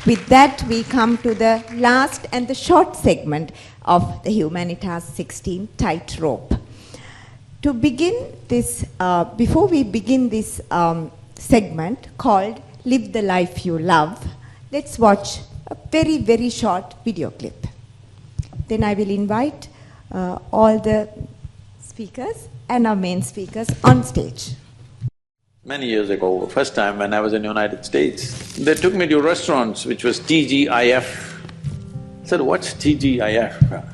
With that, we come to the last and the short segment of the Humanitas 16 Tightrope. To begin this, before we begin this segment called Live the Life You Love, let's watch a very, very short video clip. Then I will invite all the speakers and our main speakers on stage. Many years ago, first time when I was in the United States, they took me to restaurants which was TGIF. I said, what's TGIF?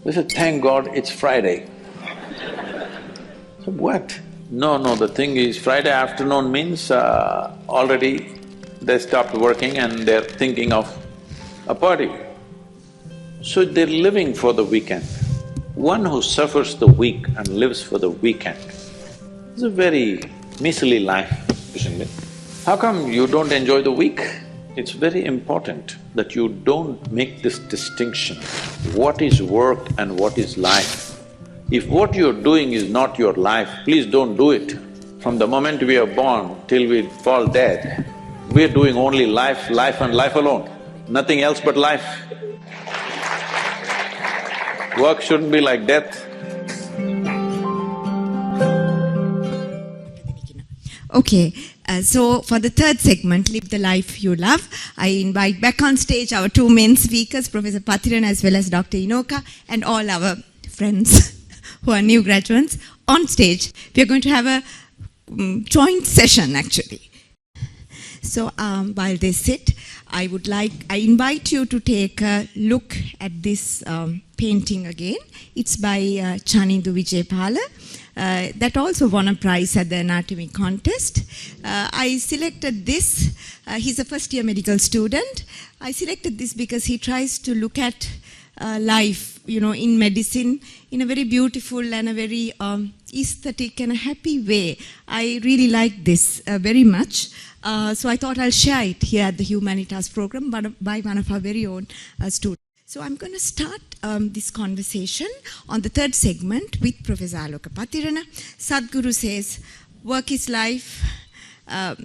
They said, thank God it's Friday. I said, what? No, the thing is Friday afternoon means already they stopped working and they're thinking of a party. So they're living for the weekend. One who suffers the week and lives for the weekend is a very measly life, isn't it? How come you don't enjoy the week? It's very important that you don't make this distinction, what is work and what is life. If what you're doing is not your life, please don't do it. From the moment we are born till we fall dead, we're doing only life, life and life alone, nothing else but life. Work shouldn't be like death. Okay, so for the third segment, Live the Life You Love, I invite back on stage our two main speakers, Professor Pathiran as well as Dr. Inoka, and all our friends who are new graduates on stage. We are going to have a joint session actually. So while they sit, I invite you to take a look at this painting again. It's by Chanindu Vijaypala. That also won a prize at the anatomy contest. I selected this, he's a first year medical student. I selected this because he tries to look at life, in medicine in a very beautiful and a very aesthetic and a happy way. I really like this very much. So I thought I'll share it here at the Humanitas program by one of our very own students. So I'm going to start this conversation on the third segment with Professor Aloka Pathirana. Sadhguru says, work is life, a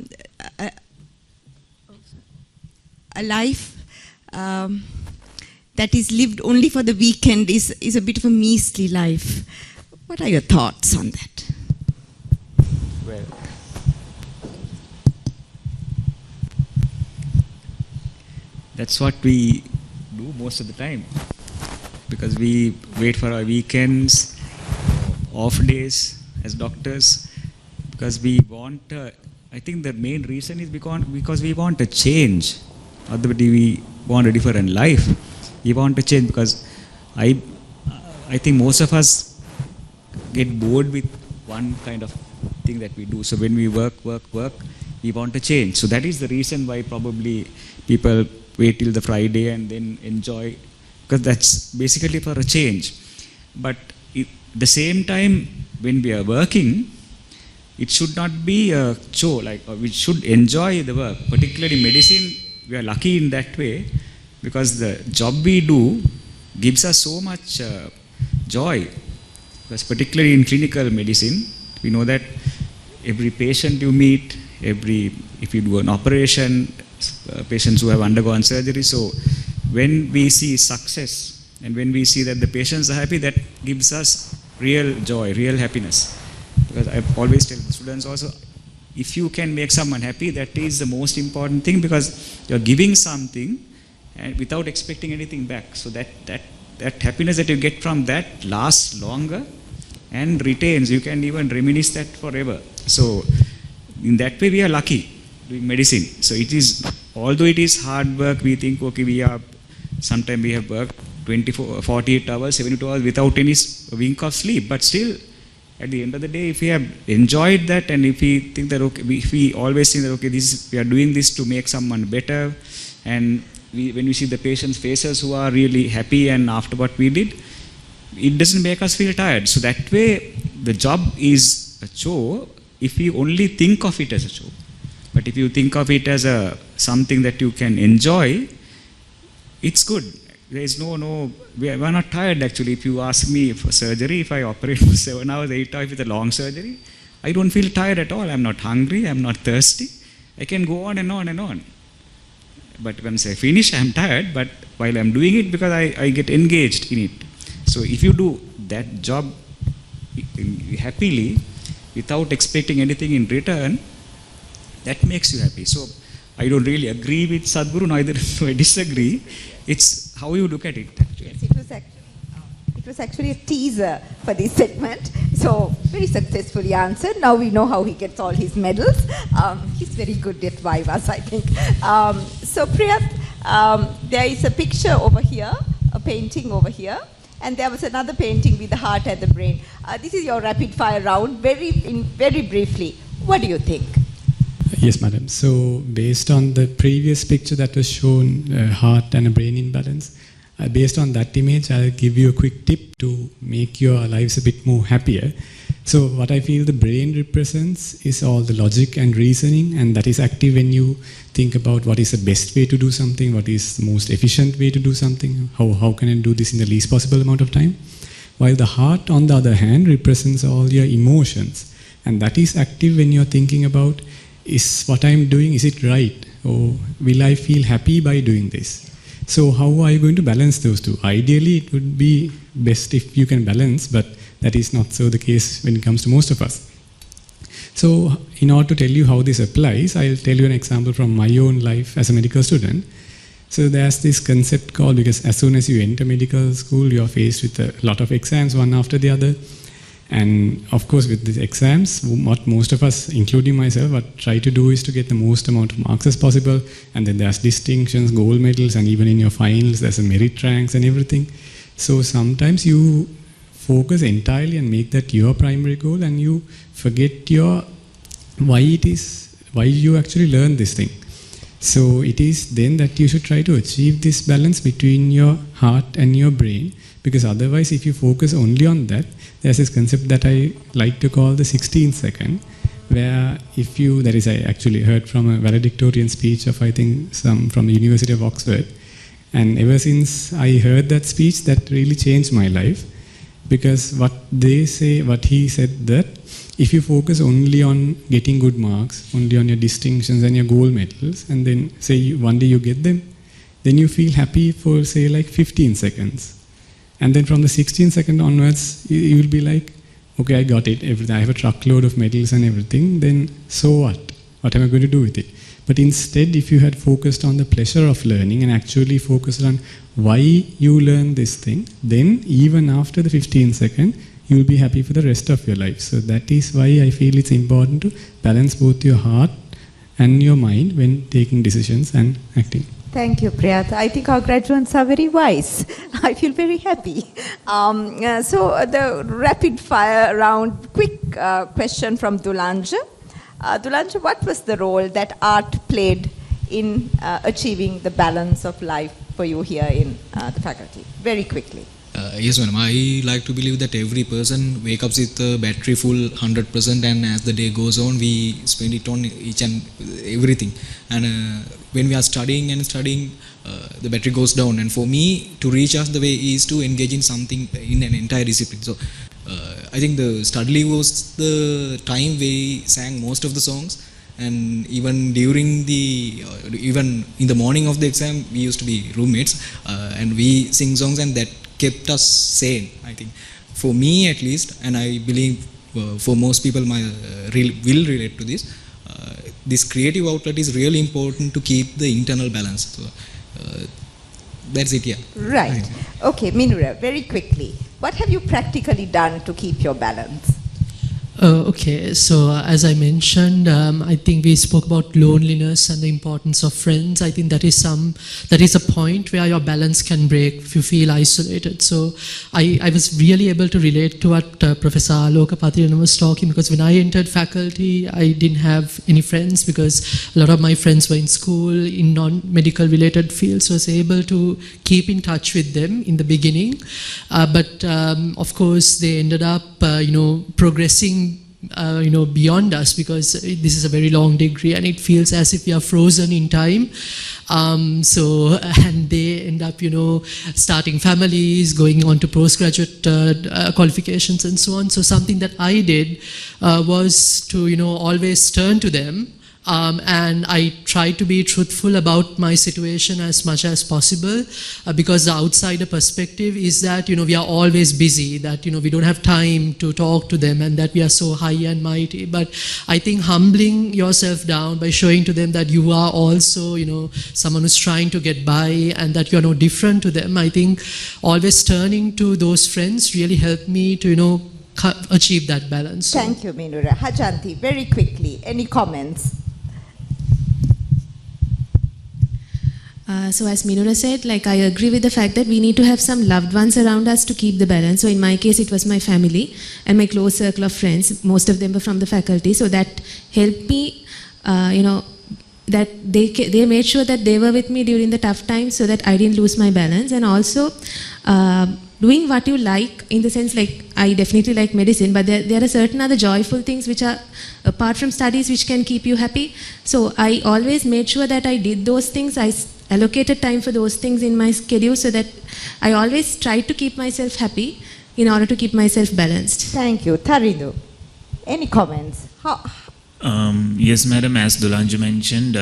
life that is lived only for the weekend is a bit of a measly life. What are your thoughts on that? Well, that's what we do most of the time, because we wait for our weekends, off days as doctors, because we want, I think the main reason is because we want a change. Otherwise we want a different life. We want to change because I think most of us get bored with one kind of thing that we do. So when we work, we want to change. So that is the reason why probably people wait till the Friday and then enjoy, because that's basically for a change. But at the same time, when we are working, it should not be a chore, we should enjoy the work. Particularly medicine, we are lucky in that way, because the job we do gives us so much joy. Because particularly in clinical medicine, we know that every patient you meet, if you do an operation, patients who have undergone surgery, so when we see success and when we see that the patients are happy, that gives us real joy, real happiness. Because I always tell the students also, if you can make someone happy, that is the most important thing, because you're giving something and without expecting anything back. So that happiness that you get from that lasts longer and retains. You can even reminisce that forever. So in that way we are lucky doing medicine. So it is, although it is hard work, we think, okay, sometimes we have worked 24, 48 hours, 72 hours without any wink of sleep, but still at the end of the day, if we have enjoyed that, and if we think that, okay, if we always think that, okay, we are doing this to make someone better, and when we see the patients' faces who are really happy and after what we did, it doesn't make us feel tired. So that way, the job is a chore if you only think of it as a chore. But if you think of it as something that you can enjoy, it's good. There is we are not tired actually. If you ask me for surgery, if I operate for 7 hours, 8 hours with a long surgery, I don't feel tired at all. I'm not hungry, I'm not thirsty. I can go on and on and on. But once I finish, I'm tired, but while I'm doing it, because I get engaged in it. So if you do that job happily, without expecting anything in return, that makes you happy. So I don't really agree with Sadhguru, neither do I disagree. It's how you look at it. Yes, it was actually a teaser for this segment. So very successfully answered. Now we know how he gets all his medals. He's very good at Vivas, I think. So Priyat, there is a picture over here, a painting over here. And there was another painting with the heart and the brain. This is your rapid fire round. Very briefly, what do you think? Yes, madam. So, based on the previous picture that was shown, heart and a brain in balance, based on that image, I'll give you a quick tip to make your lives a bit more happier. So, what I feel the brain represents is all the logic and reasoning, and that is active when you think about what is the best way to do something, what is the most efficient way to do something, how can I do this in the least possible amount of time. While the heart, on the other hand, represents all your emotions, and that is active when you're thinking about, is what I'm doing, is it right? Or will I feel happy by doing this? So how are you going to balance those two? Ideally, it would be best if you can balance, but that is not so the case when it comes to most of us. So in order to tell you how this applies, I'll tell you an example from my own life as a medical student. So there's this concept called, because as soon as you enter medical school, you're faced with a lot of exams, one after the other. And of course, with these exams, what most of us, including myself, what try to do is to get the most amount of marks as possible. And then there's distinctions, gold medals, and even in your finals, there's a merit ranks and everything. So sometimes you focus entirely and make that your primary goal, and you forget your why you actually learn this thing. So it is then that you should try to achieve this balance between your heart and your brain, because otherwise, if you focus only on that, there's this concept that I like to call the 16th second, where I actually heard from a valedictorian speech of, I think, some from the University of Oxford. And ever since I heard that speech, that really changed my life. Because what he said that if you focus only on getting good marks, only on your distinctions and your gold medals, and then say one day you get them, then you feel happy for, say, like 15 seconds. And then from the 16th second onwards, you will be like, okay, I got it, everything. I have a truckload of medals and everything, then so what? What am I going to do with it? But instead, if you had focused on the pleasure of learning and actually focused on why you learn this thing, then even after the 15th second, you will be happy for the rest of your life. So that is why I feel it's important to balance both your heart and your mind when taking decisions and acting. Thank you, Priyat. I think our graduates are very wise. I feel very happy. So the rapid fire round, quick question from Dulanja. Dulanja, what was the role that art played in achieving the balance of life for you here in the faculty? Very quickly. Yes, madam. I like to believe that every person wakes up with the battery full 100%, and as the day goes on, we spend it on each and everything. And when we are studying, the battery goes down. And for me, to recharge the way is to engage in something, in an entire discipline. So I think the study leave was the time we sang most of the songs. And even during even in the morning of the exam, we used to be roommates, and we sing songs, and that kept us sane, I think. For me at least, and I believe for most people will relate to this, this creative outlet is really important to keep the internal balance. So that's it, yeah. Right. Okay, Minura, very quickly. What have you practically done to keep your balance? Okay, so as I mentioned, I think we spoke about loneliness and the importance of friends. I think that is a point where your balance can break if you feel isolated. So I was really able to relate to what Professor Aloka Patirana was talking, because when I entered faculty, I didn't have any friends because a lot of my friends were in school, in non-medical related fields. So I was able to keep in touch with them in the beginning. But of course, they ended up, progressing beyond us, because this is a very long degree and it feels as if we are frozen in time. And they end up, starting families, going on to postgraduate qualifications and so on. So something that I did was to, always turn to them and I try to be truthful about my situation as much as possible, because the outsider perspective is that, we are always busy, that, we don't have time to talk to them, and that we are so high and mighty. But I think humbling yourself down by showing to them that you are also, someone who's trying to get by, and that you're no different to them, I think always turning to those friends really helped me to, achieve that balance. Thank you, Minura. Hajanti, very quickly, any comments? So as Minura said, I agree with the fact that we need to have some loved ones around us to keep the balance. So in my case, it was my family and my close circle of friends. Most of them were from the faculty. So that helped me, that they made sure that they were with me during the tough times so that I didn't lose my balance. And also, doing what you like, in the sense, I definitely like medicine, but there are certain other joyful things which are apart from studies which can keep you happy. So I always made sure that I did those things. I allocated time for those things in my schedule, so that I always tried to keep myself happy in order to keep myself balanced. Thank you. Tarindu, any comments? Yes, madam, as Dulanju mentioned,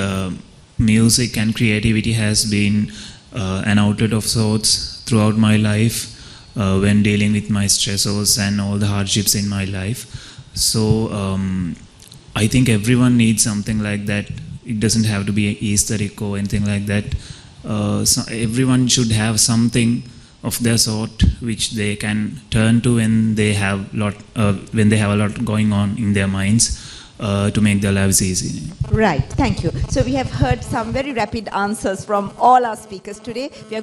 music and creativity has been an outlet of sorts throughout my life when dealing with my stressors and all the hardships in my life. So I think everyone needs something like that. It doesn't have to be aesthetic or anything like that. So everyone should have something of their sort which they can turn to when they have a lot going on in their minds, to make their lives easy. Right, thank you. So we have heard some very rapid answers from all our speakers today. We are going